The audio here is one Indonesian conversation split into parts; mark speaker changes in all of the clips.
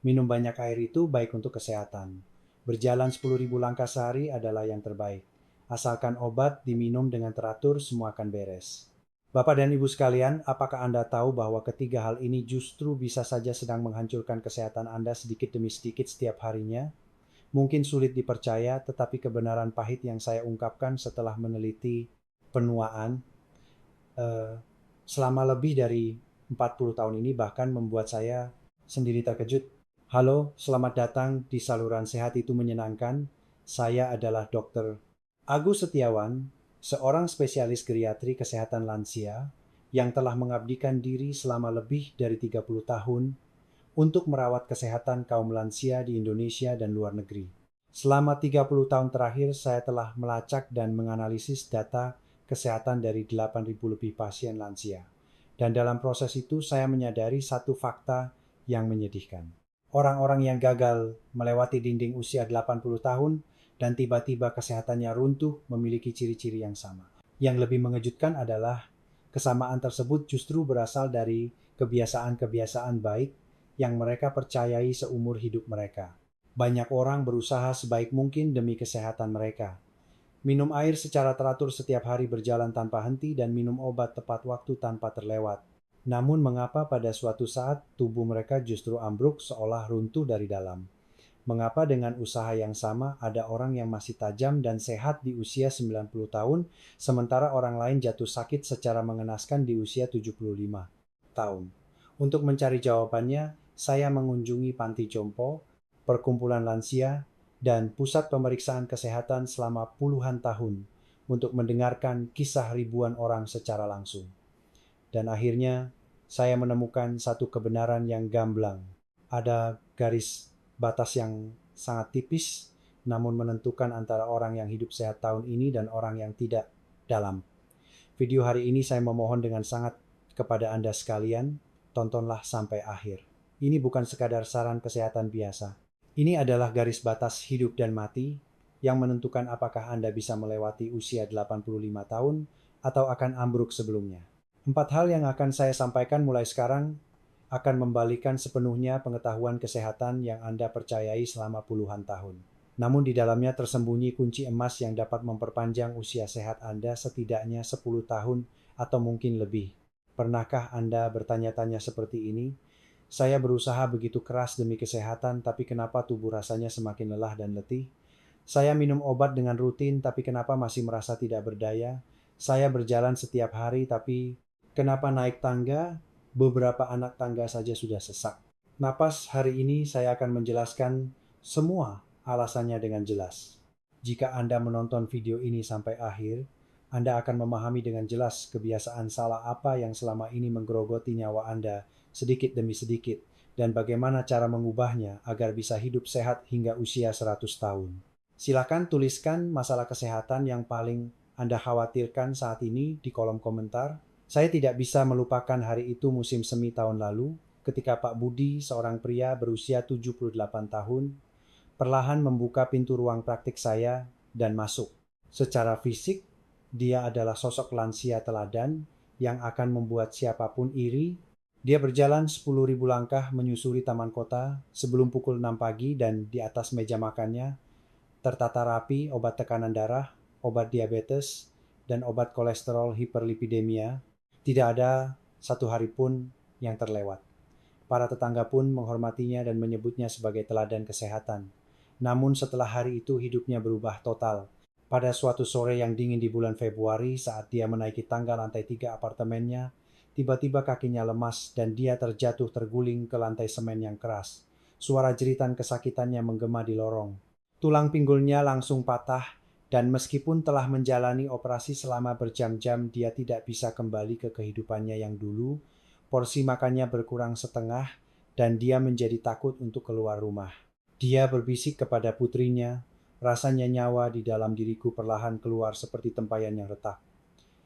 Speaker 1: Minum banyak air itu baik untuk kesehatan. Berjalan 10.000 langkah sehari adalah yang terbaik. Asalkan obat diminum dengan teratur, semua akan beres. Bapak dan Ibu sekalian, apakah Anda tahu bahwa ketiga hal ini justru bisa saja sedang menghancurkan kesehatan Anda sedikit demi sedikit setiap harinya? Mungkin sulit dipercaya, tetapi kebenaran pahit yang saya ungkapkan setelah meneliti penuaan selama lebih dari 40 tahun ini bahkan membuat saya sendiri terkejut. Halo, selamat datang di saluran sehat itu menyenangkan. Saya adalah Dr. Agus Setiawan, seorang spesialis geriatri kesehatan lansia yang telah mengabdikan diri selama lebih dari 30 tahun untuk merawat kesehatan kaum lansia di Indonesia dan luar negeri. Selama 30 tahun terakhir, saya telah melacak dan menganalisis data kesehatan dari 8.000 lebih pasien lansia. Dan dalam proses itu, saya menyadari satu fakta yang menyedihkan. Orang-orang yang gagal melewati dinding usia 80 tahun dan tiba-tiba kesehatannya runtuh memiliki ciri-ciri yang sama. Yang lebih mengejutkan adalah kesamaan tersebut justru berasal dari kebiasaan-kebiasaan baik yang mereka percayai seumur hidup mereka. Banyak orang berusaha sebaik mungkin demi kesehatan mereka. Minum air secara teratur setiap hari, berjalan tanpa henti, dan minum obat tepat waktu tanpa terlewat. Namun mengapa pada suatu saat tubuh mereka justru ambruk seolah runtuh dari dalam? Mengapa dengan usaha yang sama ada orang yang masih tajam dan sehat di usia 90 tahun, sementara orang lain jatuh sakit secara mengenaskan di usia 75 tahun? Untuk mencari jawabannya, saya mengunjungi panti jompo, perkumpulan lansia, dan pusat pemeriksaan kesehatan selama puluhan tahun untuk mendengarkan kisah ribuan orang secara langsung. Dan akhirnya, saya menemukan satu kebenaran yang gamblang. Ada garis batas yang sangat tipis, namun menentukan antara orang yang hidup sehat tahun ini dan orang yang tidak dalam. Video hari ini saya memohon dengan sangat kepada Anda sekalian, tontonlah sampai akhir. Ini bukan sekadar saran kesehatan biasa. Ini adalah garis batas hidup dan mati yang menentukan apakah Anda bisa melewati usia 85 tahun atau akan ambruk sebelumnya. 4 hal yang akan saya sampaikan mulai sekarang akan membalikan sepenuhnya pengetahuan kesehatan yang Anda percayai selama puluhan tahun. Namun di dalamnya tersembunyi kunci emas yang dapat memperpanjang usia sehat Anda setidaknya 10 tahun atau mungkin lebih. Pernahkah Anda bertanya-tanya seperti ini? Saya berusaha begitu keras demi kesehatan, tapi kenapa tubuh rasanya semakin lelah dan letih? Saya minum obat dengan rutin, tapi kenapa masih merasa tidak berdaya? Saya berjalan setiap hari, tapi kenapa naik tangga? Beberapa anak tangga saja sudah sesak. Napas hari ini saya akan menjelaskan semua alasannya dengan jelas. Jika Anda menonton video ini sampai akhir, Anda akan memahami dengan jelas kebiasaan salah apa yang selama ini menggerogoti nyawa Anda sedikit demi sedikit, dan bagaimana cara mengubahnya agar bisa hidup sehat hingga usia 100 tahun. Silakan tuliskan masalah kesehatan yang paling Anda khawatirkan saat ini di kolom komentar. Saya tidak bisa melupakan hari itu musim semi tahun lalu, ketika Pak Budi, seorang pria berusia 78 tahun, perlahan membuka pintu ruang praktik saya dan masuk. Secara fisik, dia adalah sosok lansia teladan yang akan membuat siapapun iri. Dia berjalan 10.000 langkah menyusuri taman kota sebelum pukul 6 pagi, dan di atas meja makannya tertata rapi obat tekanan darah, obat diabetes, dan obat kolesterol hiperlipidemia. Tidak ada satu hari pun yang terlewat. Para tetangga pun menghormatinya dan menyebutnya sebagai teladan kesehatan. Namun setelah hari itu hidupnya berubah total. Pada suatu sore yang dingin di bulan Februari, saat dia menaiki tangga lantai 3 apartemennya, tiba-tiba kakinya lemas dan dia terjatuh terguling ke lantai semen yang keras. Suara jeritan kesakitannya menggema di lorong. Tulang pinggulnya langsung patah, dan meskipun telah menjalani operasi selama berjam-jam, dia tidak bisa kembali ke kehidupannya yang dulu. Porsi makannya berkurang setengah, dan dia menjadi takut untuk keluar rumah. Dia berbisik kepada putrinya, rasanya nyawa di dalam diriku perlahan keluar seperti tempayan yang retak.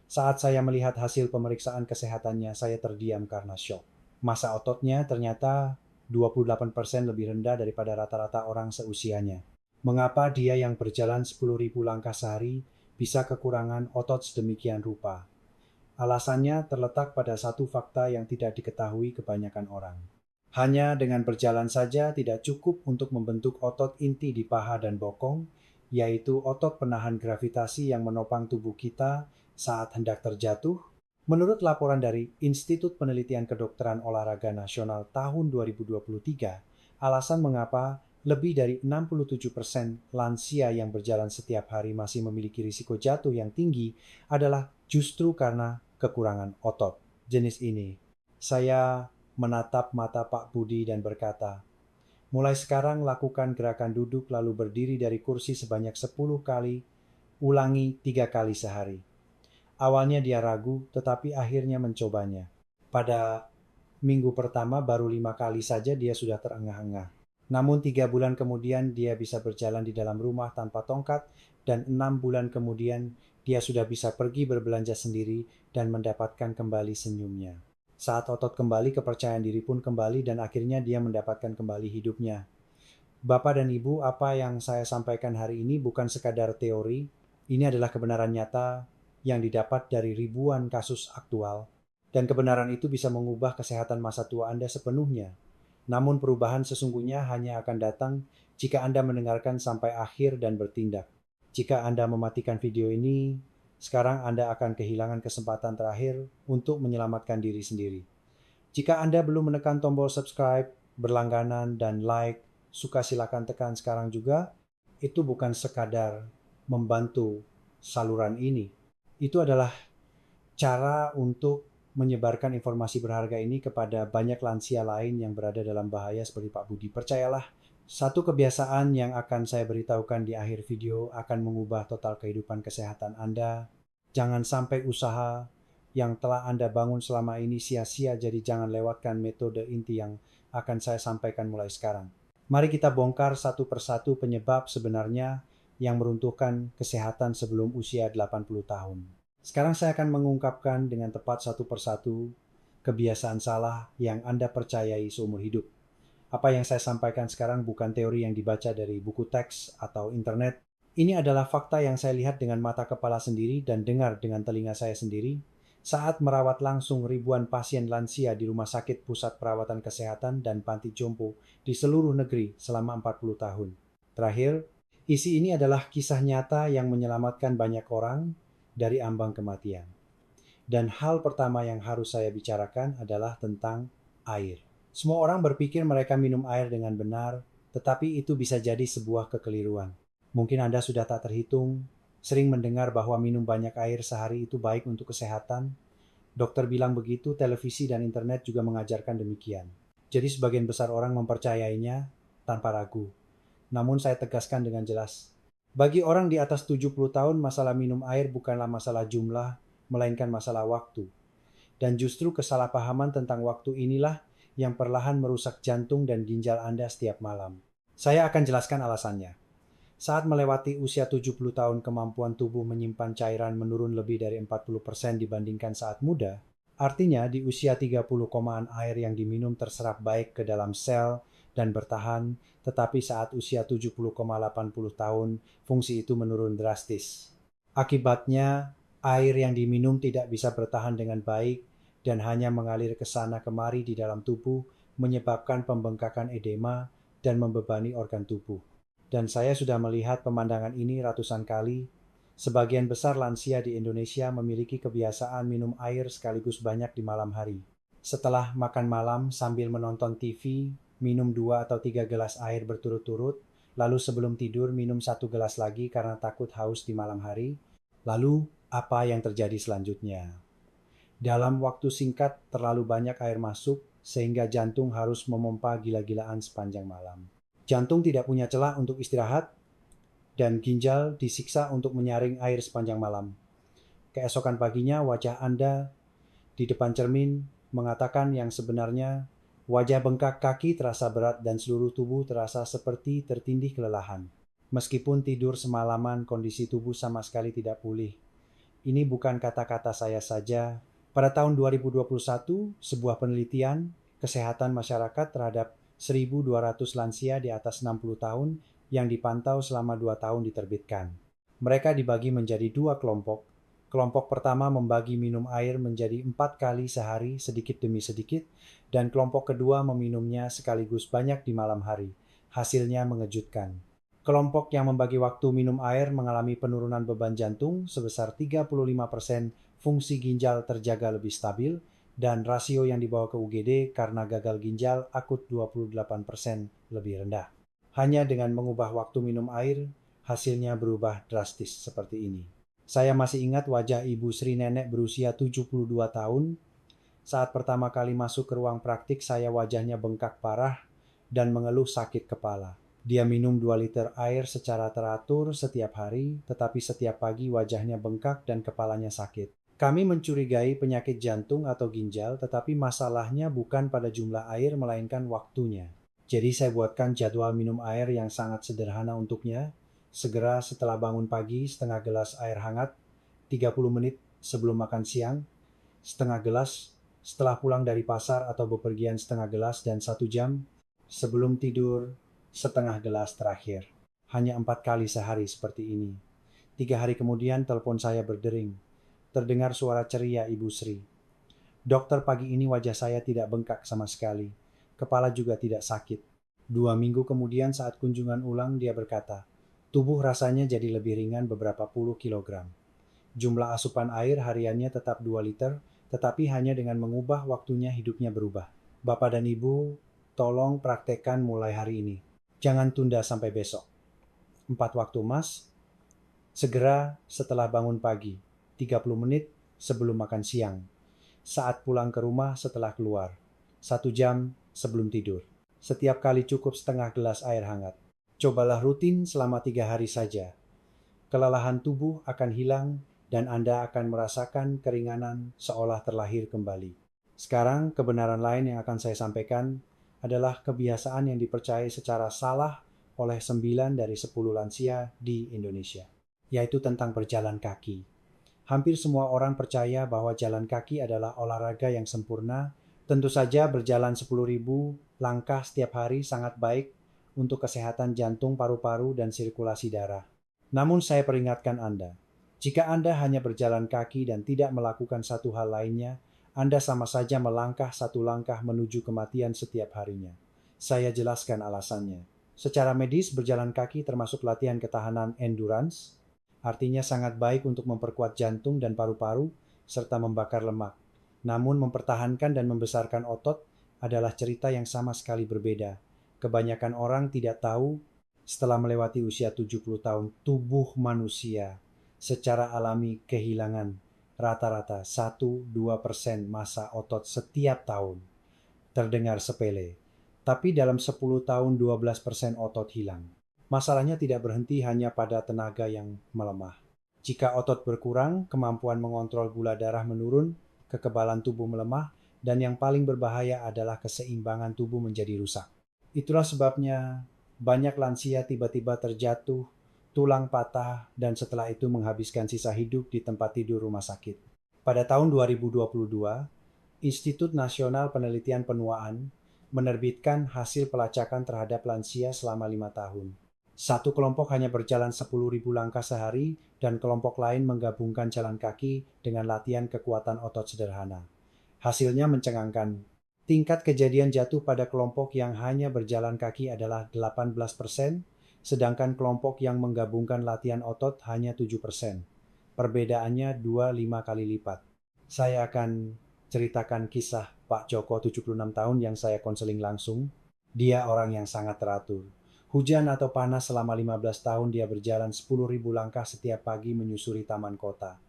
Speaker 1: Saat saya melihat hasil pemeriksaan kesehatannya, saya terdiam karena syok. Massa ototnya ternyata 28% lebih rendah daripada rata-rata orang seusianya. Mengapa dia yang berjalan 10.000 langkah sehari bisa kekurangan otot sedemikian rupa? Alasannya terletak pada satu fakta yang tidak diketahui kebanyakan orang. Hanya dengan berjalan saja tidak cukup untuk membentuk otot inti di paha dan bokong, yaitu otot penahan gravitasi yang menopang tubuh kita saat hendak terjatuh. Menurut laporan dari Institut Penelitian Kedokteran Olahraga Nasional tahun 2023, alasan mengapa lebih dari 67% lansia yang berjalan setiap hari masih memiliki risiko jatuh yang tinggi adalah justru karena kekurangan otot jenis ini. Saya menatap mata Pak Budi dan berkata, mulai sekarang lakukan gerakan duduk lalu berdiri dari kursi sebanyak 10 kali, ulangi 3 kali sehari. Awalnya dia ragu, tetapi akhirnya mencobanya. Pada minggu pertama baru 5 kali saja dia sudah terengah-engah. Namun 3 bulan kemudian dia bisa berjalan di dalam rumah tanpa tongkat, dan 6 bulan kemudian dia sudah bisa pergi berbelanja sendiri dan mendapatkan kembali senyumnya. Saat otot kembali, kepercayaan diri pun kembali dan akhirnya dia mendapatkan kembali hidupnya. Bapak dan Ibu, apa yang saya sampaikan hari ini bukan sekadar teori, ini adalah kebenaran nyata yang didapat dari ribuan kasus aktual, dan kebenaran itu bisa mengubah kesehatan masa tua Anda sepenuhnya. Namun perubahan sesungguhnya hanya akan datang jika Anda mendengarkan sampai akhir dan bertindak. Jika Anda mematikan video ini, sekarang Anda akan kehilangan kesempatan terakhir untuk menyelamatkan diri sendiri. Jika Anda belum menekan tombol subscribe, berlangganan, dan like, suka silakan tekan sekarang juga. Itu bukan sekadar membantu saluran ini. Itu adalah cara untuk menyebarkan informasi berharga ini kepada banyak lansia lain yang berada dalam bahaya seperti Pak Budi. Percayalah, satu kebiasaan yang akan saya beritahukan di akhir video akan mengubah total kehidupan kesehatan Anda. Jangan sampai usaha yang telah Anda bangun selama ini sia-sia, jadi jangan lewatkan metode inti yang akan saya sampaikan mulai sekarang. Mari kita bongkar satu persatu penyebab sebenarnya yang meruntuhkan kesehatan sebelum usia 80 tahun. Sekarang saya akan mengungkapkan dengan tepat satu persatu kebiasaan salah yang Anda percayai seumur hidup. Apa yang saya sampaikan sekarang bukan teori yang dibaca dari buku teks atau internet. Ini adalah fakta yang saya lihat dengan mata kepala sendiri dan dengar dengan telinga saya sendiri saat merawat langsung ribuan pasien lansia di Rumah Sakit Pusat Perawatan Kesehatan dan Panti Jompo di seluruh negeri selama 40 tahun. Terakhir, isi ini adalah kisah nyata yang menyelamatkan banyak orang dari ambang kematian. Dan hal pertama yang harus saya bicarakan adalah tentang air. Semua orang berpikir mereka minum air dengan benar, tetapi itu bisa jadi sebuah kekeliruan. Mungkin Anda sudah tak terhitung, sering mendengar bahwa minum banyak air sehari itu baik untuk kesehatan. Dokter bilang begitu, televisi dan internet juga mengajarkan demikian. Jadi sebagian besar orang mempercayainya tanpa ragu. Namun saya tegaskan dengan jelas, bagi orang di atas 70 tahun masalah minum air bukanlah masalah jumlah, melainkan masalah waktu. Dan justru kesalahpahaman tentang waktu inilah yang perlahan merusak jantung dan ginjal Anda setiap malam. Saya akan jelaskan alasannya. Saat melewati usia 70 tahun, kemampuan tubuh menyimpan cairan menurun lebih dari 40% dibandingkan saat muda. Artinya di usia 30 komaan air yang diminum terserap baik ke dalam sel dan bertahan, tetapi saat usia 70,80 tahun, fungsi itu menurun drastis. Akibatnya, air yang diminum tidak bisa bertahan dengan baik dan hanya mengalir ke sana kemari di dalam tubuh, menyebabkan pembengkakan edema dan membebani organ tubuh. Dan saya sudah melihat pemandangan ini ratusan kali. Sebagian besar lansia di Indonesia memiliki kebiasaan minum air sekaligus banyak di malam hari. Setelah makan malam sambil menonton TV, minum 2 atau 3 gelas air berturut-turut, lalu sebelum tidur minum 1 gelas lagi karena takut haus di malam hari. Lalu, apa yang terjadi selanjutnya? Dalam waktu singkat, terlalu banyak air masuk, sehingga jantung harus memompa gila-gilaan sepanjang malam. Jantung tidak punya celah untuk istirahat, dan ginjal disiksa untuk menyaring air sepanjang malam. Keesokan paginya, wajah Anda di depan cermin mengatakan yang sebenarnya. Wajah bengkak, kaki terasa berat, dan seluruh tubuh terasa seperti tertindih kelelahan. Meskipun tidur semalaman, kondisi tubuh sama sekali tidak pulih. Ini bukan kata-kata saya saja. Pada tahun 2021, sebuah penelitian kesehatan masyarakat terhadap 1.200 lansia di atas 60 tahun yang dipantau selama 2 tahun diterbitkan. Mereka dibagi menjadi 2 kelompok. Kelompok pertama membagi minum air menjadi 4 kali sehari sedikit demi sedikit, dan kelompok kedua meminumnya sekaligus banyak di malam hari. Hasilnya mengejutkan. Kelompok yang membagi waktu minum air mengalami penurunan beban jantung sebesar 35%, fungsi ginjal terjaga lebih stabil, dan rasio yang dibawa ke UGD karena gagal ginjal akut 28% lebih rendah. Hanya dengan mengubah waktu minum air, hasilnya berubah drastis seperti ini. Saya masih ingat wajah Ibu Sri nenek berusia 72 tahun. Saat pertama kali masuk ke ruang praktik, saya wajahnya bengkak parah dan mengeluh sakit kepala. Dia minum 2 liter air secara teratur setiap hari, tetapi setiap pagi wajahnya bengkak dan kepalanya sakit. Kami mencurigai penyakit jantung atau ginjal, tetapi masalahnya bukan pada jumlah air melainkan waktunya. Jadi saya buatkan jadwal minum air yang sangat sederhana untuknya. Segera setelah bangun pagi, setengah gelas air hangat, 30 menit sebelum makan siang, setengah gelas setelah pulang dari pasar atau bepergian setengah gelas, dan 1 jam sebelum tidur setengah gelas terakhir. Hanya 4 kali sehari seperti ini. 3 hari kemudian telepon saya berdering. Terdengar suara ceria Ibu Sri. Dokter, pagi ini wajah saya tidak bengkak sama sekali. Kepala juga tidak sakit. 2 minggu kemudian saat kunjungan ulang dia berkata, tubuh rasanya jadi lebih ringan beberapa puluh kilogram. Jumlah asupan air hariannya tetap 2 liter, tetapi hanya dengan mengubah waktunya hidupnya berubah. Bapak dan Ibu, tolong praktekkan mulai hari ini. Jangan tunda sampai besok. 4 waktu emas, segera setelah bangun pagi, 30 menit sebelum makan siang, saat pulang ke rumah setelah keluar, 1 jam sebelum tidur. Setiap kali cukup setengah gelas air hangat. Cobalah rutin selama 3 hari saja. Kelelahan tubuh akan hilang dan Anda akan merasakan keringanan seolah terlahir kembali. Sekarang, kebenaran lain yang akan saya sampaikan adalah kebiasaan yang dipercayai secara salah oleh 9 dari 10 lansia di Indonesia, yaitu tentang berjalan kaki. Hampir semua orang percaya bahwa jalan kaki adalah olahraga yang sempurna. Tentu saja berjalan 10.000 langkah setiap hari sangat baik untuk kesehatan jantung, paru-paru, dan sirkulasi darah. Namun saya peringatkan Anda, jika Anda hanya berjalan kaki dan tidak melakukan satu hal lainnya, Anda sama saja melangkah 1 langkah menuju kematian setiap harinya. Saya jelaskan alasannya. Secara medis, berjalan kaki termasuk latihan ketahanan endurance, artinya sangat baik untuk memperkuat jantung dan paru-paru, serta membakar lemak. Namun mempertahankan dan membesarkan otot adalah cerita yang sama sekali berbeda. Kebanyakan orang tidak tahu, setelah melewati usia 70 tahun, tubuh manusia secara alami kehilangan rata-rata 1-2% massa otot setiap tahun. Terdengar sepele, tapi dalam 10 tahun 12% otot hilang. Masalahnya tidak berhenti hanya pada tenaga yang melemah. Jika otot berkurang, kemampuan mengontrol gula darah menurun, kekebalan tubuh melemah, dan yang paling berbahaya adalah keseimbangan tubuh menjadi rusak. Itulah sebabnya banyak lansia tiba-tiba terjatuh, tulang patah, dan setelah itu menghabiskan sisa hidup di tempat tidur rumah sakit. Pada tahun 2022, Institut Nasional Penelitian Penuaan menerbitkan hasil pelacakan terhadap lansia selama 5 tahun. Satu kelompok hanya berjalan 10.000 langkah sehari, dan kelompok lain menggabungkan jalan kaki dengan latihan kekuatan otot sederhana. Hasilnya mencengangkan. Tingkat kejadian jatuh pada kelompok yang hanya berjalan kaki adalah 18%, sedangkan kelompok yang menggabungkan latihan otot hanya 7%. Perbedaannya 2-5 kali lipat. Saya akan ceritakan kisah Pak Joko 76 tahun yang saya konseling langsung. Dia orang yang sangat teratur. Hujan atau panas selama 15 tahun dia berjalan 10.000 langkah setiap pagi menyusuri taman kota.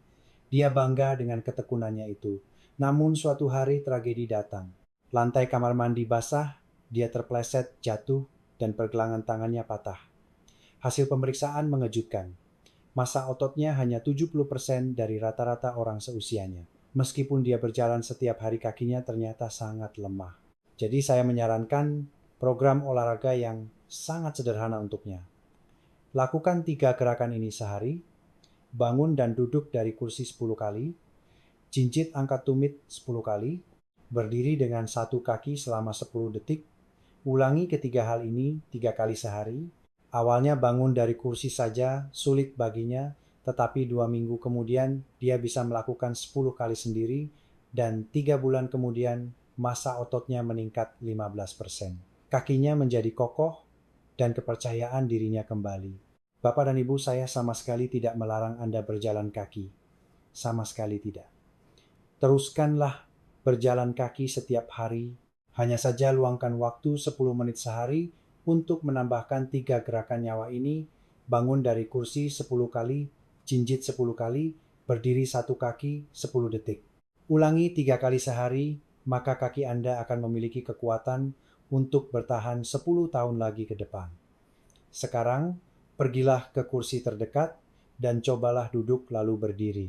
Speaker 1: Dia bangga dengan ketekunannya itu. Namun suatu hari tragedi datang. Lantai kamar mandi basah, dia terpleset, jatuh, dan pergelangan tangannya patah. Hasil pemeriksaan mengejutkan. Massa ototnya hanya 70% dari rata-rata orang seusianya. Meskipun dia berjalan setiap hari, kakinya ternyata sangat lemah. Jadi saya menyarankan program olahraga yang sangat sederhana untuknya. Lakukan 3 gerakan ini sehari. Bangun dan duduk dari kursi 10 kali. Jinjit angkat tumit 10 kali. Berdiri dengan 1 kaki selama 10 detik. Ulangi ketiga hal ini 3 kali sehari. Awalnya bangun dari kursi saja sulit baginya, tetapi 2 minggu kemudian dia bisa melakukan 10 kali sendiri, dan 3 bulan kemudian massa ototnya meningkat 15%. Kakinya menjadi kokoh dan kepercayaan dirinya kembali. Bapak dan Ibu, saya sama sekali tidak melarang Anda berjalan kaki. Sama sekali tidak. Teruskanlah berjalan kaki setiap hari. Hanya saja luangkan waktu 10 menit sehari untuk menambahkan 3 gerakan nyawa ini: bangun dari kursi 10 kali, jinjit 10 kali, berdiri 1 kaki 10 detik. Ulangi 3 kali sehari, maka kaki Anda akan memiliki kekuatan untuk bertahan 10 tahun lagi ke depan. Sekarang, pergilah ke kursi terdekat dan cobalah duduk lalu berdiri.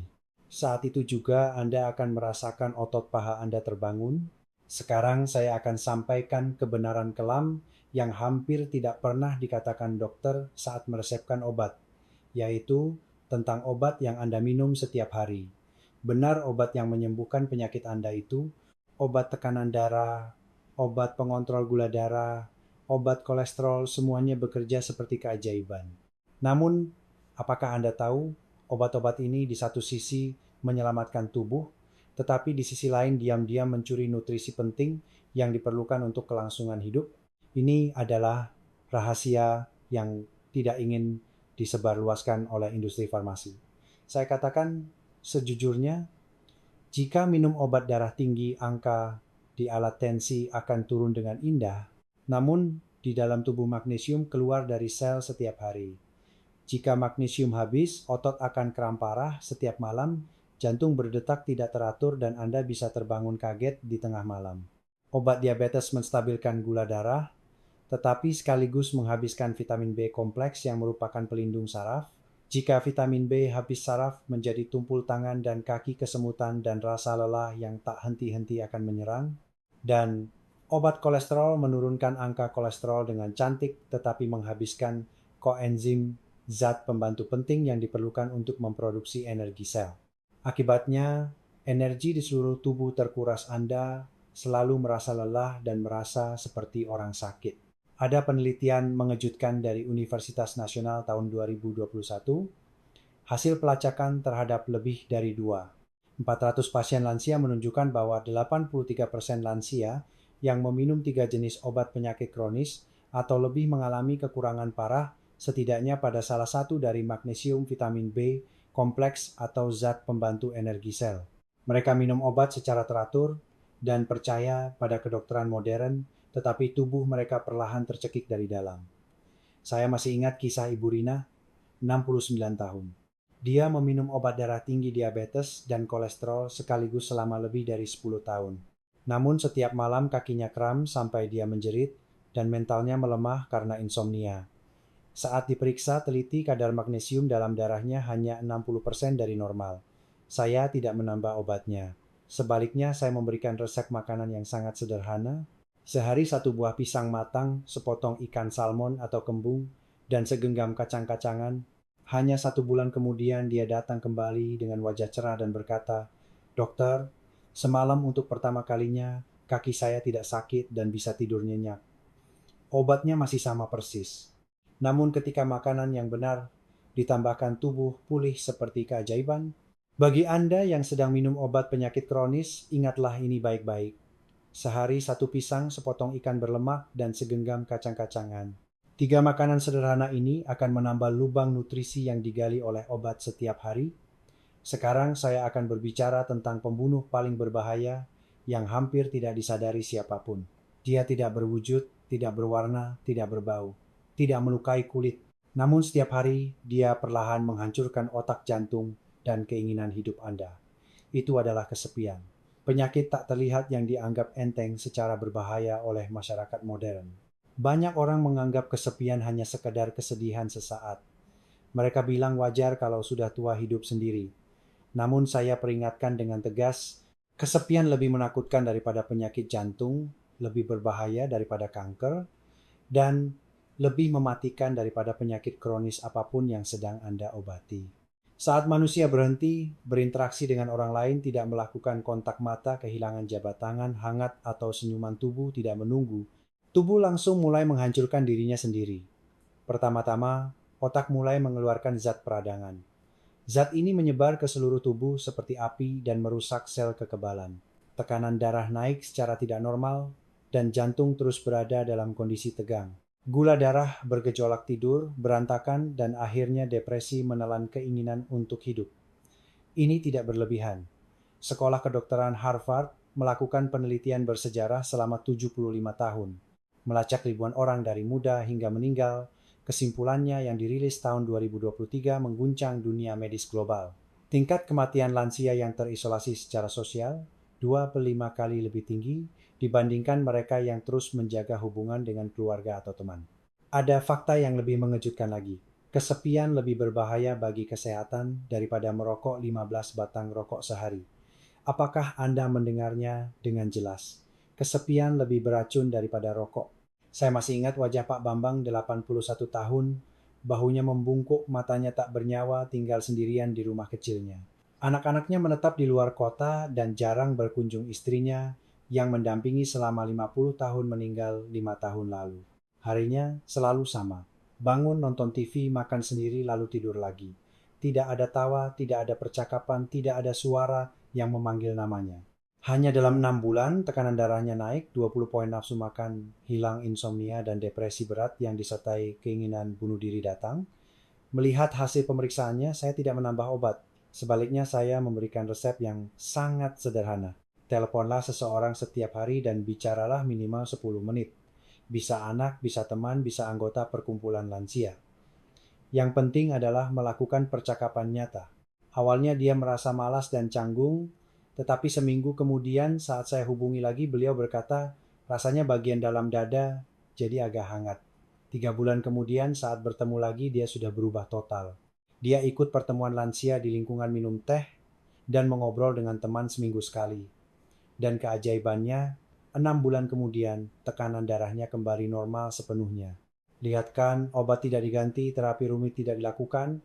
Speaker 1: Saat itu juga Anda akan merasakan otot paha Anda terbangun. Sekarang saya akan sampaikan kebenaran kelam yang hampir tidak pernah dikatakan dokter saat meresepkan obat, yaitu tentang obat yang Anda minum setiap hari. Benar, obat yang menyembuhkan penyakit Anda itu, obat tekanan darah, obat pengontrol gula darah, obat kolesterol, semuanya bekerja seperti keajaiban. Namun, apakah Anda tahu, obat-obat ini di satu sisi menyelamatkan tubuh, tetapi di sisi lain diam-diam mencuri nutrisi penting yang diperlukan untuk kelangsungan hidup? Ini adalah rahasia yang tidak ingin disebarluaskan oleh industri farmasi. Saya katakan sejujurnya, jika minum obat darah tinggi, angka di alat tensi akan turun dengan indah, namun di dalam tubuh magnesium keluar dari sel setiap hari. Jika magnesium habis, otot akan kram parah setiap malam, jantung berdetak tidak teratur, dan Anda bisa terbangun kaget di tengah malam. Obat diabetes menstabilkan gula darah, tetapi sekaligus menghabiskan vitamin B kompleks yang merupakan pelindung saraf. Jika vitamin B habis, saraf menjadi tumpul tangan dan kaki kesemutan dan rasa lelah yang tak henti-henti akan menyerang. Dan obat kolesterol menurunkan angka kolesterol dengan cantik, tetapi menghabiskan koenzim, zat pembantu penting yang diperlukan untuk memproduksi energi sel. Akibatnya, energi di seluruh tubuh terkuras. Anda selalu merasa lelah dan merasa seperti orang sakit. Ada penelitian mengejutkan dari Universitas Nasional tahun 2021. Hasil pelacakan terhadap lebih dari 400 pasien lansia menunjukkan bahwa 83% lansia yang meminum 3 jenis obat penyakit kronis atau lebih mengalami kekurangan parah setidaknya pada salah satu dari magnesium, vitamin B kompleks, atau zat pembantu energi sel. Mereka minum obat secara teratur dan percaya pada kedokteran modern, tetapi tubuh mereka perlahan tercekik dari dalam. Saya masih ingat kisah Ibu Rina, 69 tahun. Dia meminum obat darah tinggi, diabetes, dan kolesterol sekaligus selama lebih dari 10 tahun. Namun setiap malam kakinya kram sampai dia menjerit, dan mentalnya melemah karena insomnia. Saat diperiksa teliti, kadar magnesium dalam darahnya hanya 60% dari normal. Saya tidak menambah obatnya. Sebaliknya, saya memberikan resep makanan yang sangat sederhana. Sehari 1 buah pisang matang, sepotong ikan salmon atau kembung, dan segenggam kacang-kacangan. Hanya 1 bulan kemudian dia datang kembali dengan wajah cerah dan berkata, "Dokter, semalam untuk pertama kalinya kaki saya tidak sakit dan bisa tidur nyenyak. Obatnya masih sama persis. Namun ketika makanan yang benar ditambahkan, tubuh pulih seperti keajaiban." Bagi Anda yang sedang minum obat penyakit kronis, ingatlah ini baik-baik. Sehari 1 pisang, sepotong ikan berlemak, dan segenggam kacang-kacangan. 3 makanan sederhana ini akan menambah lubang nutrisi yang digali oleh obat setiap hari. Sekarang saya akan berbicara tentang pembunuh paling berbahaya yang hampir tidak disadari siapapun. Dia tidak berwujud, tidak berwarna, tidak berbau, tidak melukai kulit. Namun setiap hari dia perlahan menghancurkan otak, jantung, dan keinginan hidup Anda. Itu adalah kesepian. Penyakit tak terlihat yang dianggap enteng secara berbahaya oleh masyarakat modern. Banyak orang menganggap kesepian hanya sekedar kesedihan sesaat. Mereka bilang wajar kalau sudah tua hidup sendiri. Namun saya peringatkan dengan tegas, kesepian lebih menakutkan daripada penyakit jantung, lebih berbahaya daripada kanker, dan lebih mematikan daripada penyakit kronis apapun yang sedang Anda obati. Saat manusia berhenti berinteraksi dengan orang lain, tidak melakukan kontak mata, kehilangan jabat tangan hangat, atau senyuman tubuh tidak menunggu, tubuh langsung mulai menghancurkan dirinya sendiri. Pertama-tama, otak mulai mengeluarkan zat peradangan. Zat ini menyebar ke seluruh tubuh seperti api dan merusak sel kekebalan. Tekanan darah naik secara tidak normal dan jantung terus berada dalam kondisi tegang. Gula darah bergejolak tidur, berantakan, dan akhirnya depresi menelan keinginan untuk hidup. Ini tidak berlebihan. Sekolah Kedokteran Harvard melakukan penelitian bersejarah selama 75 tahun, melacak ribuan orang dari muda hingga meninggal. Kesimpulannya yang dirilis tahun 2023 mengguncang dunia medis global. Tingkat kematian lansia yang terisolasi secara sosial 2-5 kali lebih tinggi dibandingkan mereka yang terus menjaga hubungan dengan keluarga atau teman. Ada fakta yang lebih mengejutkan lagi. Kesepian lebih berbahaya bagi kesehatan daripada merokok 15 batang rokok sehari. Apakah Anda mendengarnya dengan jelas? Kesepian lebih beracun daripada rokok. Saya masih ingat wajah Pak Bambang 81 tahun, bahunya membungkuk, matanya tak bernyawa, tinggal sendirian di rumah kecilnya. Anak-anaknya menetap di luar kota dan jarang berkunjung istrinya yang mendampingi selama 50 tahun meninggal 5 tahun lalu. Harinya selalu sama. Bangun, nonton TV, makan sendiri, lalu tidur lagi. Tidak ada tawa, tidak ada percakapan, tidak ada suara yang memanggil namanya. Hanya dalam 6 bulan, tekanan darahnya naik, 20 poin nafsu makan, hilang insomnia dan depresi berat yang disertai keinginan bunuh diri datang. Melihat hasil pemeriksaannya, saya tidak menambah obat. Sebaliknya, saya memberikan resep yang sangat sederhana. Teleponlah seseorang setiap hari dan bicaralah minimal 10 menit. Bisa anak, bisa teman, bisa anggota perkumpulan lansia. Yang penting adalah melakukan percakapan nyata. Awalnya dia merasa malas dan canggung, tetapi seminggu kemudian saat saya hubungi lagi, beliau berkata, rasanya bagian dalam dada jadi agak hangat. 3 bulan kemudian saat bertemu lagi, dia sudah berubah total. Dia ikut pertemuan lansia di lingkungan minum teh dan mengobrol dengan teman seminggu sekali. Dan keajaibannya, 6 bulan kemudian, tekanan darahnya kembali normal sepenuhnya. Lihat kan, obat tidak diganti, terapi rumit tidak dilakukan,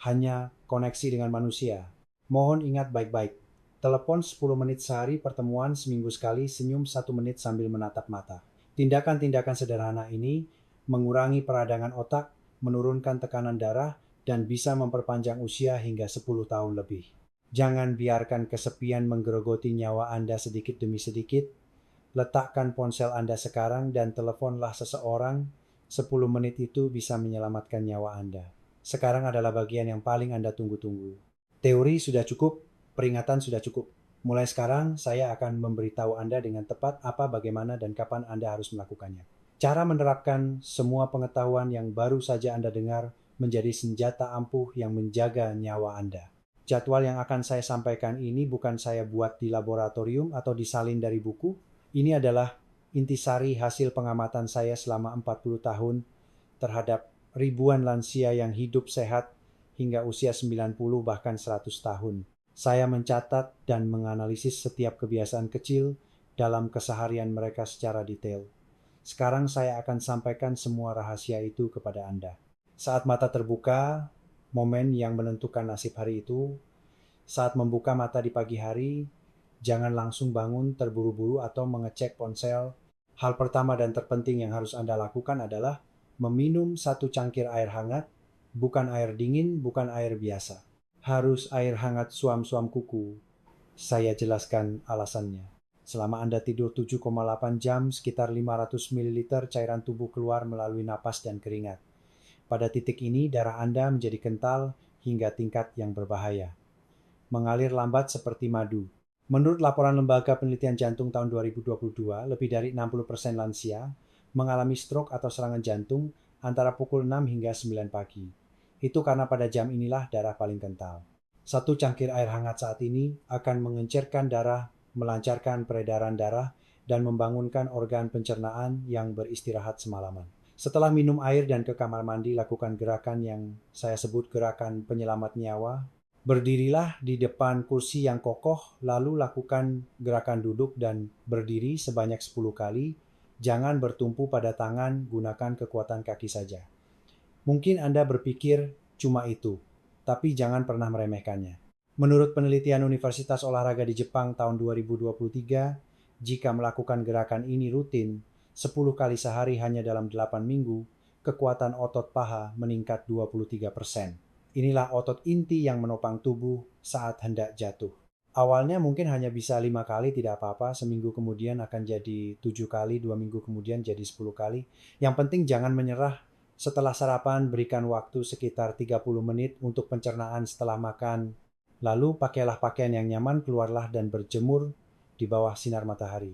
Speaker 1: hanya koneksi dengan manusia. Mohon ingat baik-baik. Telepon 10 menit sehari, pertemuan seminggu sekali, senyum 1 menit sambil menatap mata. Tindakan-tindakan sederhana ini mengurangi peradangan otak, menurunkan tekanan darah, dan bisa memperpanjang usia hingga 10 tahun lebih. Jangan biarkan kesepian menggerogoti nyawa Anda sedikit demi sedikit. Letakkan ponsel Anda sekarang dan teleponlah seseorang. 10 menit itu bisa menyelamatkan nyawa Anda. Sekarang adalah bagian yang paling Anda tunggu-tunggu. Teori sudah cukup, peringatan sudah cukup. Mulai sekarang, saya akan memberitahu Anda dengan tepat apa, bagaimana, dan kapan Anda harus melakukannya. Cara menerapkan semua pengetahuan yang baru saja Anda dengar menjadi senjata ampuh yang menjaga nyawa Anda. Jadwal yang akan saya sampaikan ini bukan saya buat di laboratorium atau disalin dari buku. Ini adalah intisari hasil pengamatan saya selama 40 tahun terhadap ribuan lansia yang hidup sehat hingga usia 90 bahkan 100 tahun. Saya mencatat dan menganalisis setiap kebiasaan kecil dalam keseharian mereka secara detail. Sekarang saya akan sampaikan semua rahasia itu kepada Anda. Saat mata terbuka, momen yang menentukan nasib hari itu, saat membuka mata di pagi hari, jangan langsung bangun terburu-buru atau mengecek ponsel. Hal pertama dan terpenting yang harus Anda lakukan adalah meminum 1 cangkir air hangat, bukan air dingin, bukan air biasa. Harus air hangat suam-suam kuku. Saya jelaskan alasannya. Selama Anda tidur 7,8 jam, sekitar 500 ml cairan tubuh keluar melalui napas dan keringat. Pada titik ini, darah Anda menjadi kental hingga tingkat yang berbahaya. Mengalir lambat seperti madu. Menurut laporan Lembaga Penelitian Jantung tahun 2022, lebih dari 60% lansia mengalami stroke atau serangan jantung antara pukul 6 hingga 9 pagi. Itu karena pada jam inilah darah paling kental. 1 cangkir air hangat saat ini akan mengencerkan darah, melancarkan peredaran darah, dan membangunkan organ pencernaan yang beristirahat semalaman. Setelah minum air dan ke kamar mandi, lakukan gerakan yang saya sebut gerakan penyelamat nyawa. Berdirilah di depan kursi yang kokoh, lalu lakukan gerakan duduk dan berdiri sebanyak 10 kali. Jangan bertumpu pada tangan, gunakan kekuatan kaki saja. Mungkin Anda berpikir cuma itu, tapi jangan pernah meremehkannya. Menurut penelitian Universitas Olahraga di Jepang tahun 2023, jika melakukan gerakan ini rutin, 10 kali sehari hanya dalam 8 minggu, kekuatan otot paha meningkat 23%. Inilah otot inti yang menopang tubuh saat hendak jatuh. Awalnya mungkin hanya bisa 5 kali tidak apa-apa, seminggu kemudian akan jadi 7 kali, 2 minggu kemudian jadi 10 kali. Yang penting jangan menyerah. Setelah sarapan berikan waktu sekitar 30 menit untuk pencernaan setelah makan. Lalu pakailah pakaian yang nyaman, keluarlah dan berjemur di bawah sinar matahari.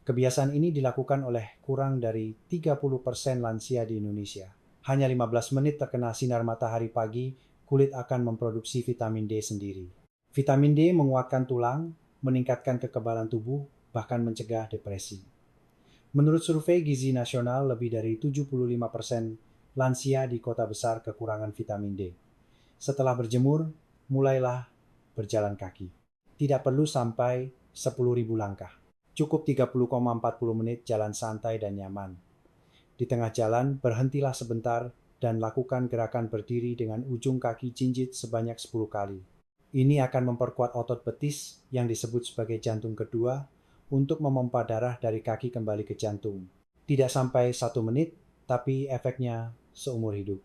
Speaker 1: Kebiasaan ini dilakukan oleh kurang dari 30% lansia di Indonesia. Hanya 15 menit terkena sinar matahari pagi, kulit akan memproduksi vitamin D sendiri. Vitamin D menguatkan tulang, meningkatkan kekebalan tubuh, bahkan mencegah depresi. Menurut survei Gizi Nasional, lebih dari 75% lansia di kota besar kekurangan vitamin D. Setelah berjemur, mulailah berjalan kaki. Tidak perlu sampai 10.000 langkah. Cukup 30,40 menit jalan santai dan nyaman. Di tengah jalan, berhentilah sebentar dan lakukan gerakan berdiri dengan ujung kaki jinjit sebanyak 10 kali. Ini akan memperkuat otot betis yang disebut sebagai jantung kedua untuk memompa darah dari kaki kembali ke jantung. Tidak sampai 1 menit, tapi efeknya seumur hidup.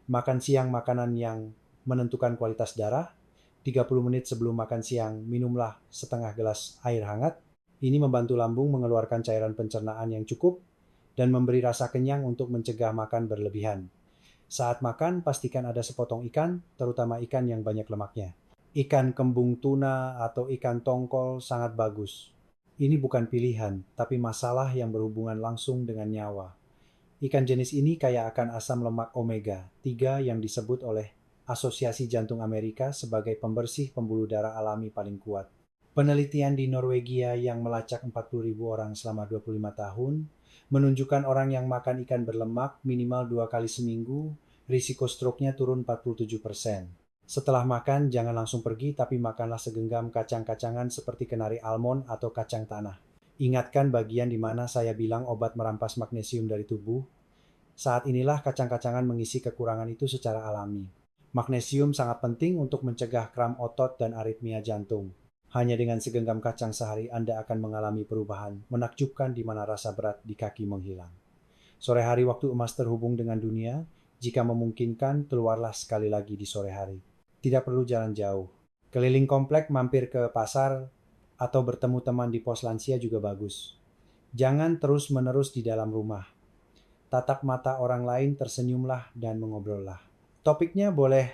Speaker 1: Makan siang makanan yang menentukan kualitas darah. 30 menit sebelum makan siang, minumlah setengah gelas air hangat. Ini membantu lambung mengeluarkan cairan pencernaan yang cukup dan memberi rasa kenyang untuk mencegah makan berlebihan. Saat makan, pastikan ada sepotong ikan, terutama ikan yang banyak lemaknya. Ikan kembung tuna atau ikan tongkol sangat bagus. Ini bukan pilihan, tapi masalah yang berhubungan langsung dengan nyawa. Ikan jenis ini kaya akan asam lemak omega 3 yang disebut oleh Asosiasi Jantung Amerika sebagai pembersih pembuluh darah alami paling kuat. Penelitian di Norwegia yang melacak 40.000 orang selama 25 tahun menunjukkan orang yang makan ikan berlemak minimal 2 kali seminggu, risiko stroke-nya turun 47%. Setelah makan, jangan langsung pergi, tapi makanlah segenggam kacang-kacangan seperti kenari almond atau kacang tanah. Ingatkan bagian di mana saya bilang obat merampas magnesium dari tubuh. Saat inilah kacang-kacangan mengisi kekurangan itu secara alami. Magnesium sangat penting untuk mencegah kram otot dan aritmia jantung. Hanya dengan segenggam kacang sehari Anda akan mengalami perubahan menakjubkan di mana rasa berat di kaki menghilang. Sore hari waktu emas terhubung dengan dunia, jika memungkinkan keluarlah sekali lagi di sore hari. Tidak perlu jalan jauh. Keliling komplek, mampir ke pasar, atau bertemu teman di pos lansia juga bagus. Jangan terus-menerus di dalam rumah. Tatap mata orang lain, tersenyumlah dan mengobrollah. Topiknya boleh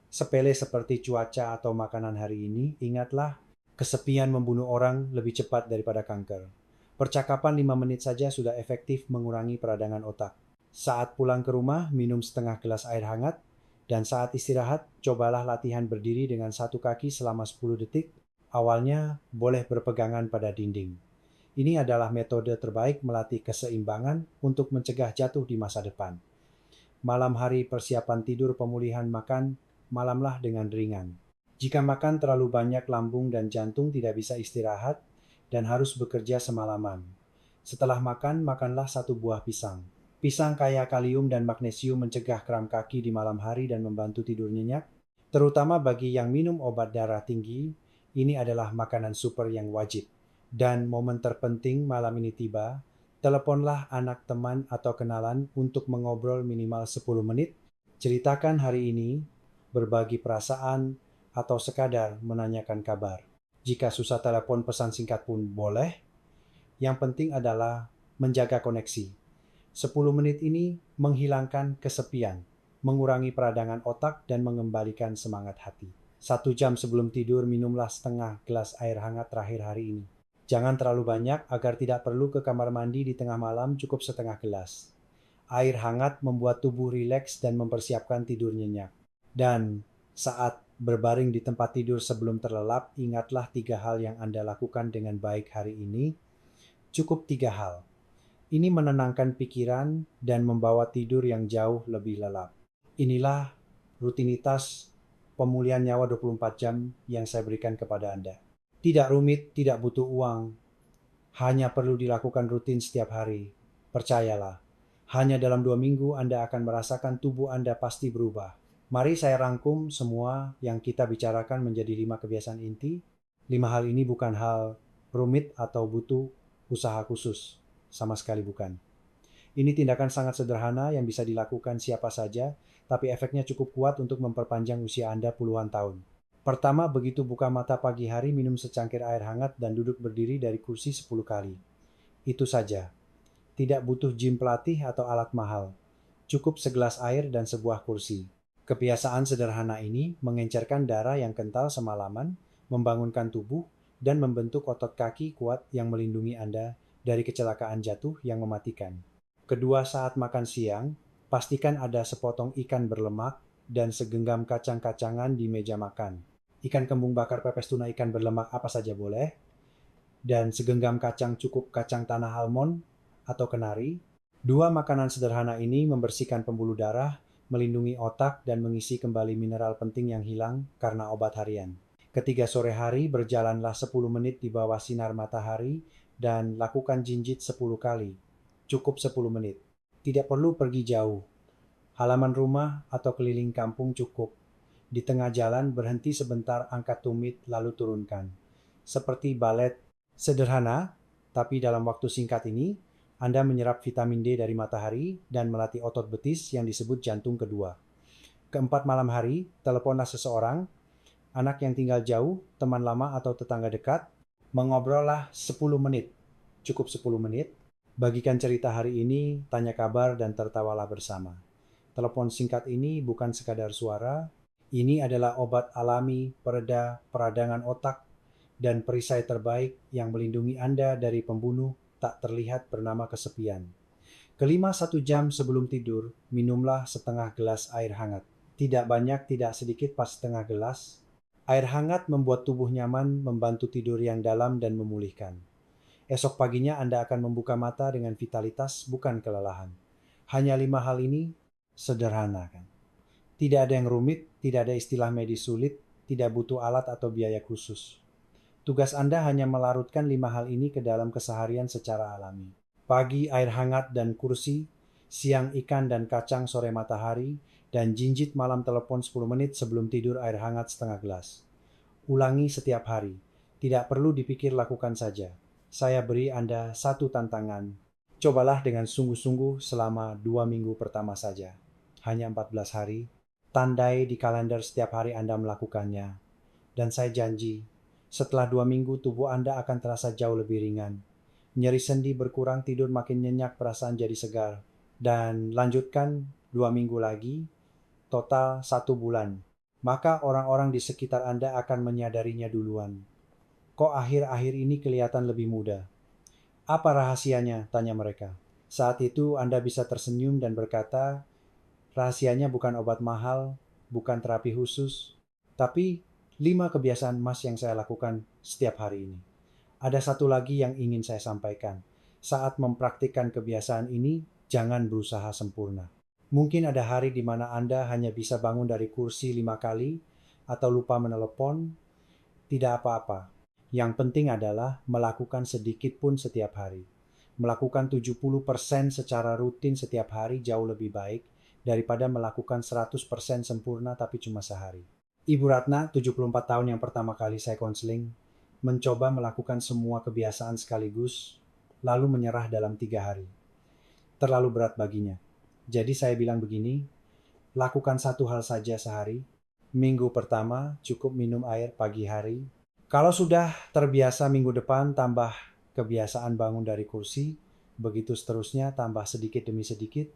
Speaker 1: sepele seperti cuaca atau makanan hari ini. Ingatlah, kesepian membunuh orang lebih cepat daripada kanker. Percakapan 5 menit saja sudah efektif mengurangi peradangan otak. Saat pulang ke rumah, minum setengah gelas air hangat. Dan saat istirahat, cobalah latihan berdiri dengan satu kaki selama 10 detik. Awalnya boleh berpegangan pada dinding. Ini adalah metode terbaik melatih keseimbangan untuk mencegah jatuh di masa depan. Malam hari persiapan tidur, pemulihan makan, malamlah dengan ringan. Jika makan terlalu banyak, lambung dan jantung tidak bisa istirahat dan harus bekerja semalaman. Setelah makan, makanlah 1 buah pisang. Pisang kaya kalium dan magnesium mencegah kram kaki di malam hari dan membantu tidur nyenyak. Terutama bagi yang minum obat darah tinggi, ini adalah makanan super yang wajib. Dan momen terpenting malam ini tiba, teleponlah anak, teman, atau kenalan untuk mengobrol minimal 10 menit. Ceritakan hari ini, berbagi perasaan, atau sekadar menanyakan kabar. Jika susah telepon, pesan singkat pun boleh. Yang penting adalah menjaga koneksi. 10 menit ini menghilangkan kesepian, mengurangi peradangan otak, dan mengembalikan semangat hati. 1 jam sebelum tidur, minumlah setengah gelas air hangat terakhir hari ini. Jangan terlalu banyak agar tidak perlu ke kamar mandi di tengah malam, cukup setengah gelas. Air hangat membuat tubuh rileks dan mempersiapkan tidur nyenyak. Dan saat berbaring di tempat tidur sebelum terlelap, ingatlah 3 hal yang Anda lakukan dengan baik hari ini. Cukup 3 hal. Ini menenangkan pikiran dan membawa tidur yang jauh lebih lelap. Inilah rutinitas pemulihan nyawa 24 jam yang saya berikan kepada Anda. Tidak rumit, tidak butuh uang. Hanya perlu dilakukan rutin setiap hari. Percayalah, hanya dalam 2 minggu Anda akan merasakan tubuh Anda pasti berubah. Mari saya rangkum semua yang kita bicarakan menjadi 5 kebiasaan inti. 5 hal ini bukan hal rumit atau butuh usaha khusus. Sama sekali bukan. Ini tindakan sangat sederhana yang bisa dilakukan siapa saja, tapi efeknya cukup kuat untuk memperpanjang usia Anda puluhan tahun. Pertama, begitu buka mata pagi hari, minum secangkir air hangat dan duduk berdiri dari kursi 10 kali. Itu saja. Tidak butuh gym pelatih atau alat mahal. Cukup segelas air dan sebuah kursi. Kebiasaan sederhana ini mengencerkan darah yang kental semalaman, membangunkan tubuh, dan membentuk otot kaki kuat yang melindungi Anda dari kecelakaan jatuh yang mematikan. Kedua, saat makan siang, pastikan ada sepotong ikan berlemak dan segenggam kacang-kacangan di meja makan. Ikan kembung bakar, pepes tuna, ikan berlemak apa saja boleh, dan segenggam kacang, cukup kacang tanah almond atau kenari. Dua makanan sederhana ini membersihkan pembuluh darah, melindungi otak, dan mengisi kembali mineral penting yang hilang karena obat harian. Ketiga, sore hari berjalanlah 10 menit di bawah sinar matahari dan lakukan jinjit 10 kali. Cukup 10 menit. Tidak perlu pergi jauh. Halaman rumah atau keliling kampung cukup. Di tengah jalan berhenti sebentar, angkat tumit lalu turunkan. Seperti balet sederhana, tapi dalam waktu singkat ini Anda menyerap vitamin D dari matahari dan melatih otot betis yang disebut jantung kedua. Keempat, malam hari, teleponlah seseorang, anak yang tinggal jauh, teman lama atau tetangga dekat, mengobrollah 10 menit. Cukup 10 menit. Bagikan cerita hari ini, tanya kabar, dan tertawalah bersama. Telepon singkat ini bukan sekadar suara, ini adalah obat alami, pereda peradangan otak, dan perisai terbaik yang melindungi Anda dari pembunuh tak terlihat bernama kesepian. Kelima, 1 jam sebelum tidur, minumlah setengah gelas air hangat. Tidak banyak, tidak sedikit, pas setengah gelas. Air hangat membuat tubuh nyaman, membantu tidur yang dalam dan memulihkan. Esok paginya Anda akan membuka mata dengan vitalitas, bukan kelelahan. Hanya 5 hal ini, sederhana kan? Tidak ada yang rumit, tidak ada istilah medis sulit, tidak butuh alat atau biaya khusus. Tugas Anda hanya melarutkan 5 hal ini ke dalam keseharian secara alami. Pagi air hangat dan kursi, siang ikan dan kacang, sore matahari, dan jinjit malam telepon 10 menit sebelum tidur air hangat setengah gelas. Ulangi setiap hari. Tidak perlu dipikir, lakukan saja. Saya beri Anda satu tantangan. Cobalah dengan sungguh-sungguh selama 2 minggu pertama saja. Hanya 14 hari. Tandai di kalender setiap hari Anda melakukannya. Dan saya janji, setelah 2 minggu tubuh Anda akan terasa jauh lebih ringan. Nyeri sendi berkurang, tidur makin nyenyak, perasaan jadi segar. Dan lanjutkan 2 minggu lagi, total 1 bulan. Maka orang-orang di sekitar Anda akan menyadarinya duluan. Kok akhir-akhir ini kelihatan lebih muda? Apa rahasianya? Tanya mereka. Saat itu Anda bisa tersenyum dan berkata, rahasianya bukan obat mahal, bukan terapi khusus, tapi 5 kebiasaan emas yang saya lakukan setiap hari ini. Ada satu lagi yang ingin saya sampaikan. Saat mempraktikkan kebiasaan ini, jangan berusaha sempurna. Mungkin ada hari di mana Anda hanya bisa bangun dari kursi 5 kali, atau lupa menelepon. Tidak apa-apa. Yang penting adalah melakukan sedikit pun setiap hari. Melakukan 70% secara rutin setiap hari jauh lebih baik daripada melakukan 100% sempurna tapi cuma sehari. Ibu Ratna, 74 tahun, yang pertama kali saya konseling, mencoba melakukan semua kebiasaan sekaligus, lalu menyerah dalam 3 hari. Terlalu berat baginya. Jadi saya bilang begini, lakukan satu hal saja sehari. Minggu pertama cukup minum air pagi hari. Kalau sudah terbiasa, minggu depan tambah kebiasaan bangun dari kursi, begitu seterusnya tambah sedikit demi sedikit.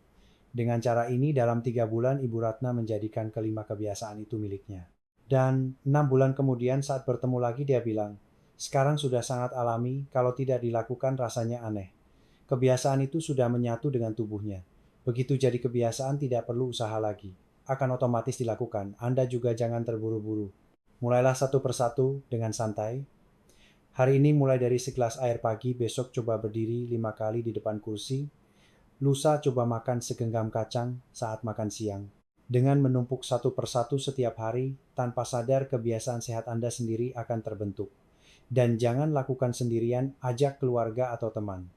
Speaker 1: Dengan cara ini dalam 3 bulan Ibu Ratna menjadikan kelima kebiasaan itu miliknya. Dan 6 bulan kemudian saat bertemu lagi dia bilang, sekarang sudah sangat alami, kalau tidak dilakukan rasanya aneh. Kebiasaan itu sudah menyatu dengan tubuhnya. Begitu jadi kebiasaan tidak perlu usaha lagi. Akan otomatis dilakukan. Anda juga jangan terburu-buru. Mulailah satu persatu dengan santai. Hari ini mulai dari segelas air pagi, besok coba berdiri 5 kali di depan kursi. Lusa coba makan segenggam kacang saat makan siang. Dengan menumpuk satu persatu setiap hari, tanpa sadar kebiasaan sehat Anda sendiri akan terbentuk. Dan jangan lakukan sendirian, ajak keluarga atau teman.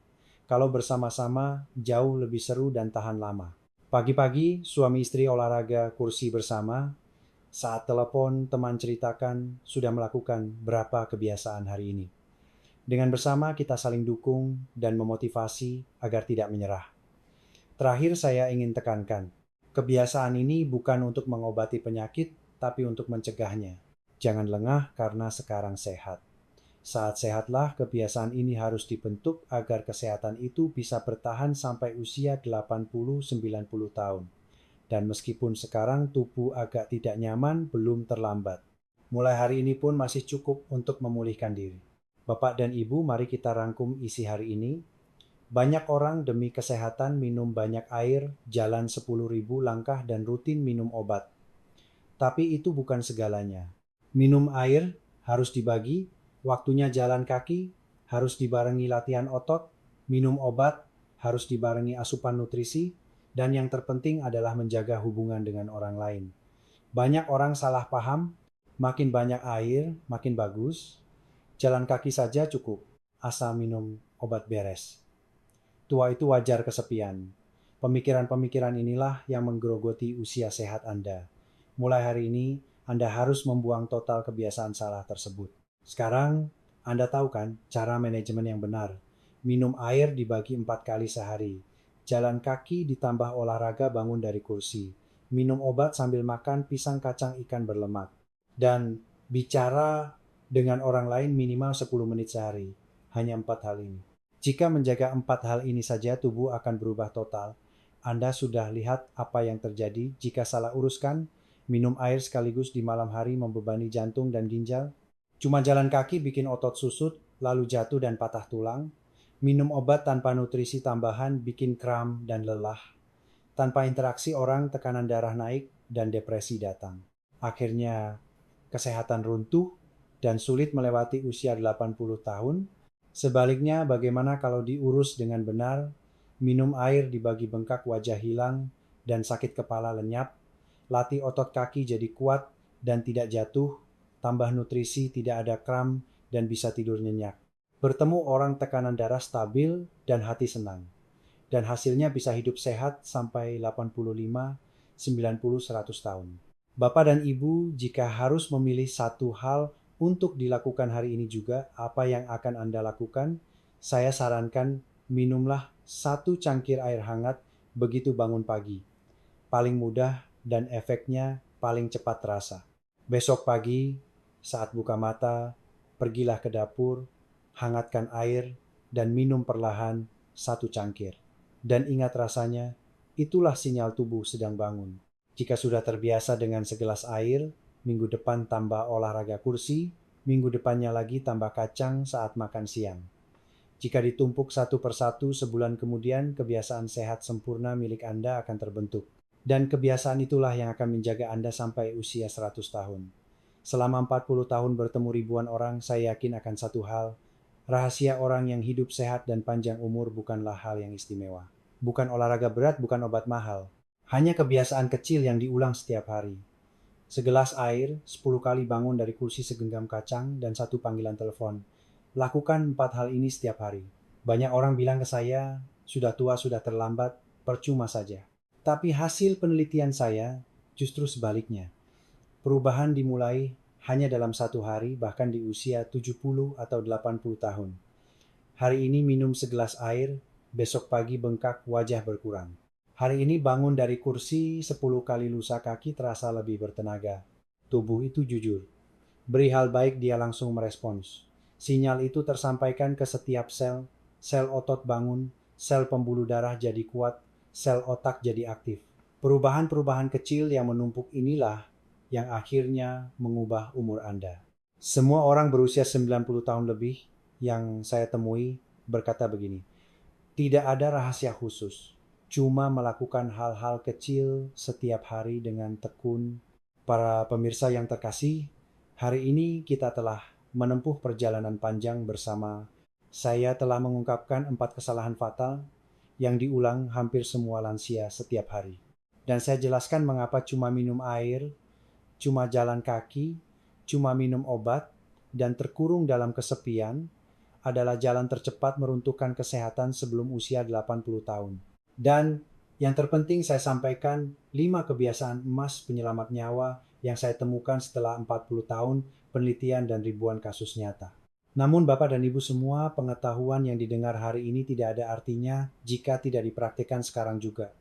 Speaker 1: Kalau bersama-sama, jauh lebih seru dan tahan lama. Pagi-pagi, suami istri olahraga kursi bersama. Saat telepon, teman ceritakan sudah melakukan berapa kebiasaan hari ini. Dengan bersama kita saling dukung dan memotivasi agar tidak menyerah. Terakhir saya ingin tekankan, kebiasaan ini bukan untuk mengobati penyakit, tapi untuk mencegahnya. Jangan lengah karena sekarang sehat. Saat sehatlah, kebiasaan ini harus dibentuk agar kesehatan itu bisa bertahan sampai usia 80-90 tahun. Dan meskipun sekarang tubuh agak tidak nyaman, belum terlambat. Mulai hari ini pun masih cukup untuk memulihkan diri. Bapak dan Ibu, mari kita rangkum isi hari ini. Banyak orang demi kesehatan minum banyak air, jalan 10.000 langkah dan rutin minum obat. Tapi itu bukan segalanya. Minum air harus dibagi, waktunya jalan kaki harus dibarengi latihan otot, minum obat harus dibarengi asupan nutrisi, dan yang terpenting adalah menjaga hubungan dengan orang lain. Banyak orang salah paham, makin banyak air, makin bagus. Jalan kaki saja cukup, asal minum obat beres. Tua itu wajar kesepian. Pemikiran-pemikiran inilah yang menggerogoti usia sehat Anda. Mulai hari ini, Anda harus membuang total kebiasaan salah tersebut. Sekarang, Anda tahu kan cara manajemen yang benar. Minum air dibagi 4 kali sehari. Jalan kaki ditambah olahraga bangun dari kursi. Minum obat sambil makan pisang kacang ikan berlemak. Dan bicara dengan orang lain minimal 10 menit sehari. Hanya 4 hal ini. Jika menjaga 4 hal ini saja, tubuh akan berubah total. Anda sudah lihat apa yang terjadi jika salah uruskan. Minum air sekaligus di malam hari membebani jantung dan ginjal. Cuma jalan kaki bikin otot susut, lalu jatuh dan patah tulang. Minum obat tanpa nutrisi tambahan bikin kram dan lelah. Tanpa interaksi orang, tekanan darah naik dan depresi datang. Akhirnya, kesehatan runtuh dan sulit melewati usia 80 tahun. Sebaliknya, bagaimana kalau diurus dengan benar? Minum air dibagi bengkak wajah hilang dan sakit kepala lenyap. Latih otot kaki jadi kuat dan tidak jatuh. Tambah nutrisi, tidak ada kram dan bisa tidur nyenyak. Bertemu orang tekanan darah stabil dan hati senang. Dan hasilnya bisa hidup sehat sampai 85, 90, 100 tahun. Bapak dan Ibu, jika harus memilih satu hal untuk dilakukan hari ini juga, apa yang akan Anda lakukan? Saya sarankan minumlah 1 cangkir air hangat begitu bangun pagi. Paling mudah dan efeknya paling cepat terasa. Besok pagi, saat buka mata, pergilah ke dapur, hangatkan air, dan minum perlahan 1 cangkir. Dan ingat rasanya, itulah sinyal tubuh sedang bangun. Jika sudah terbiasa dengan segelas air, minggu depan tambah olahraga kursi, minggu depannya lagi tambah kacang saat makan siang. Jika ditumpuk satu persatu, sebulan kemudian kebiasaan sehat sempurna milik Anda akan terbentuk. Dan kebiasaan itulah yang akan menjaga Anda sampai usia 100 tahun. Selama 40 tahun bertemu ribuan orang, saya yakin akan satu hal. Rahasia orang yang hidup sehat dan panjang umur bukanlah hal yang istimewa. Bukan olahraga berat, bukan obat mahal. Hanya kebiasaan kecil yang diulang setiap hari. Segelas air, 10 kali bangun dari kursi segenggam kacang, dan 1 panggilan telepon. Lakukan 4 hal ini setiap hari. Banyak orang bilang ke saya, sudah tua, sudah terlambat, percuma saja. Tapi hasil penelitian saya justru sebaliknya. Perubahan dimulai hanya dalam 1 hari, bahkan di usia 70 atau 80 tahun. Hari ini minum segelas air, besok pagi bengkak wajah berkurang. Hari ini bangun dari kursi 10 kali lusa kaki terasa lebih bertenaga. Tubuh itu jujur. Beri hal baik dia langsung merespons. Sinyal itu tersampaikan ke setiap sel. Sel otot bangun, sel pembuluh darah jadi kuat, sel otak jadi aktif. Perubahan-perubahan kecil yang menumpuk inilah yang akhirnya mengubah umur Anda. Semua orang berusia 90 tahun lebih yang saya temui berkata begini, tidak ada rahasia khusus, cuma melakukan hal-hal kecil setiap hari dengan tekun. Para pemirsa yang terkasih, hari ini kita telah menempuh perjalanan panjang bersama. Saya telah mengungkapkan 4 kesalahan fatal yang diulang hampir semua lansia setiap hari. Dan saya jelaskan mengapa cuma minum air, cuma jalan kaki, cuma minum obat, dan terkurung dalam kesepian adalah jalan tercepat meruntuhkan kesehatan sebelum usia 80 tahun. Dan yang terpenting saya sampaikan 5 kebiasaan emas penyelamat nyawa yang saya temukan setelah 40 tahun penelitian dan ribuan kasus nyata. Namun Bapak dan Ibu semua, pengetahuan yang didengar hari ini tidak ada artinya jika tidak dipraktikkan sekarang juga.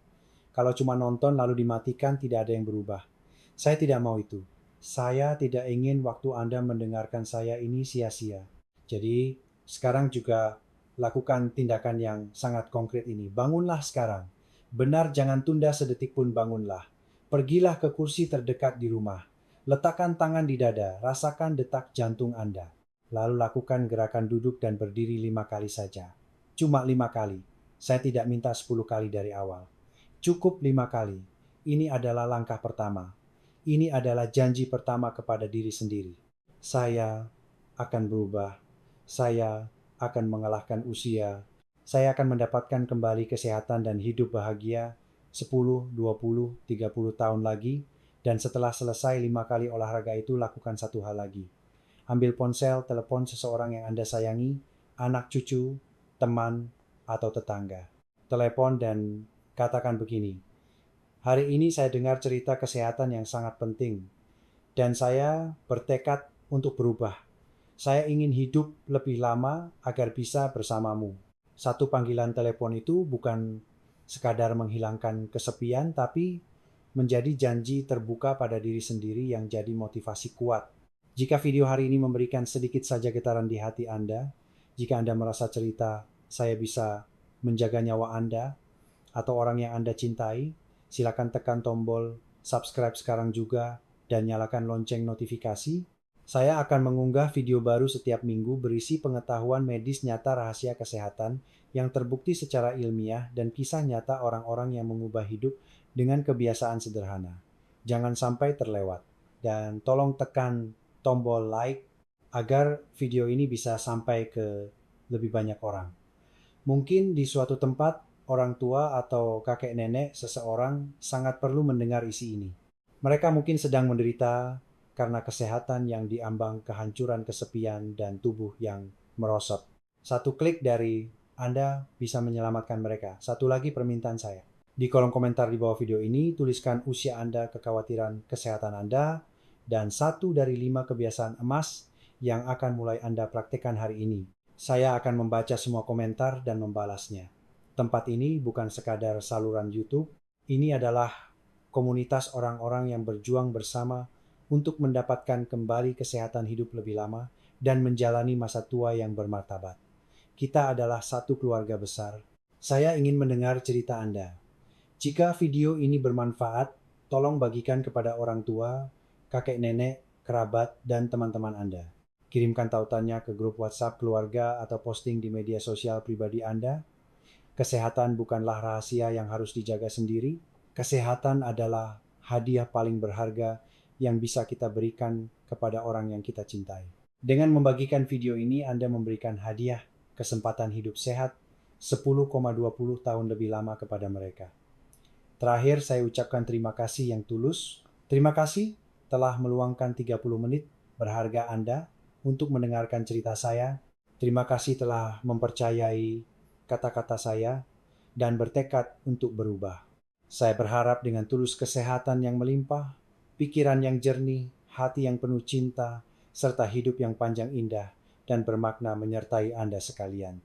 Speaker 1: Kalau cuma nonton lalu dimatikan, tidak ada yang berubah. Saya tidak mau itu. Saya tidak ingin waktu Anda mendengarkan saya ini sia-sia. Jadi, sekarang juga lakukan tindakan yang sangat konkret ini. Bangunlah sekarang. Benar, jangan tunda sedetik pun, bangunlah. Pergilah ke kursi terdekat di rumah. Letakkan tangan di dada, rasakan detak jantung Anda. Lalu lakukan gerakan duduk dan berdiri 5 kali saja. Cuma 5 kali. Saya tidak minta 10 kali dari awal. Cukup 5 kali. Ini adalah langkah pertama. Ini adalah janji pertama kepada diri sendiri. Saya akan berubah. Saya akan mengalahkan usia. Saya akan mendapatkan kembali kesehatan dan hidup bahagia 10, 20, 30 tahun lagi. Dan setelah selesai 5 kali olahraga itu, lakukan satu hal lagi. Ambil ponsel, telepon seseorang yang Anda sayangi, anak cucu, teman, atau tetangga. Telepon dan katakan begini, hari ini saya dengar cerita kesehatan yang sangat penting, dan saya bertekad untuk berubah. Saya ingin hidup lebih lama agar bisa bersamamu. Satu panggilan telepon itu bukan sekadar menghilangkan kesepian, tapi menjadi janji terbuka pada diri sendiri yang jadi motivasi kuat. Jika video hari ini memberikan sedikit saja getaran di hati Anda, jika Anda merasa cerita saya bisa menjaga nyawa Anda, atau orang yang Anda cintai, silakan tekan tombol subscribe sekarang juga dan nyalakan lonceng notifikasi. Saya akan mengunggah video baru setiap minggu berisi pengetahuan medis nyata rahasia kesehatan yang terbukti secara ilmiah dan kisah nyata orang-orang yang mengubah hidup dengan kebiasaan sederhana. Jangan sampai terlewat. Dan tolong tekan tombol like agar video ini bisa sampai ke lebih banyak orang. Mungkin di suatu tempat orang tua atau kakek nenek seseorang sangat perlu mendengar isi ini. Mereka mungkin sedang menderita karena kesehatan yang diambang kehancuran kesepian dan tubuh yang merosot. Satu klik dari Anda bisa menyelamatkan mereka. Satu lagi permintaan saya. Di kolom komentar di bawah video ini, tuliskan usia Anda, kekhawatiran kesehatan Anda, dan 1 dari 5 kebiasaan emas yang akan mulai Anda praktekkan hari ini. Saya akan membaca semua komentar dan membalasnya. Tempat ini bukan sekadar saluran YouTube, ini adalah komunitas orang-orang yang berjuang bersama untuk mendapatkan kembali kesehatan hidup lebih lama dan menjalani masa tua yang bermartabat. Kita adalah satu keluarga besar. Saya ingin mendengar cerita Anda. Jika video ini bermanfaat, tolong bagikan kepada orang tua, kakek nenek, kerabat, dan teman-teman Anda. Kirimkan tautannya ke grup WhatsApp keluarga atau posting di media sosial pribadi Anda. Kesehatan bukanlah rahasia yang harus dijaga sendiri. Kesehatan adalah hadiah paling berharga yang bisa kita berikan kepada orang yang kita cintai. Dengan membagikan video ini, Anda memberikan hadiah kesempatan hidup sehat 10,20 tahun lebih lama kepada mereka. Terakhir, saya ucapkan terima kasih yang tulus. Terima kasih telah meluangkan 30 menit berharga Anda untuk mendengarkan cerita saya. Terima kasih telah mempercayai kata-kata saya dan bertekad untuk berubah. Saya berharap dengan tulus kesehatan yang melimpah, pikiran yang jernih, hati yang penuh cinta, serta hidup yang panjang indah dan bermakna menyertai Anda sekalian.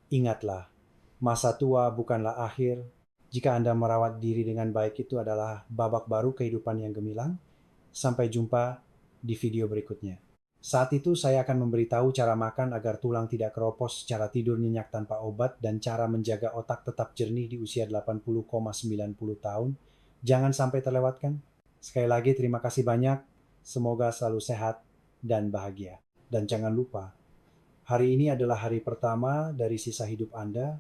Speaker 1: Ingatlah, masa tua bukanlah akhir. Jika Anda merawat diri dengan baik, itu adalah babak baru kehidupan yang gemilang. Sampai jumpa di video berikutnya. Saat itu saya akan memberitahu cara makan agar tulang tidak keropos, cara tidur nyenyak tanpa obat, dan cara menjaga otak tetap jernih di usia 80,90 tahun. Jangan sampai terlewatkan. Sekali lagi terima kasih banyak. Semoga selalu sehat dan bahagia. Dan jangan lupa, hari ini adalah hari pertama dari sisa hidup Anda.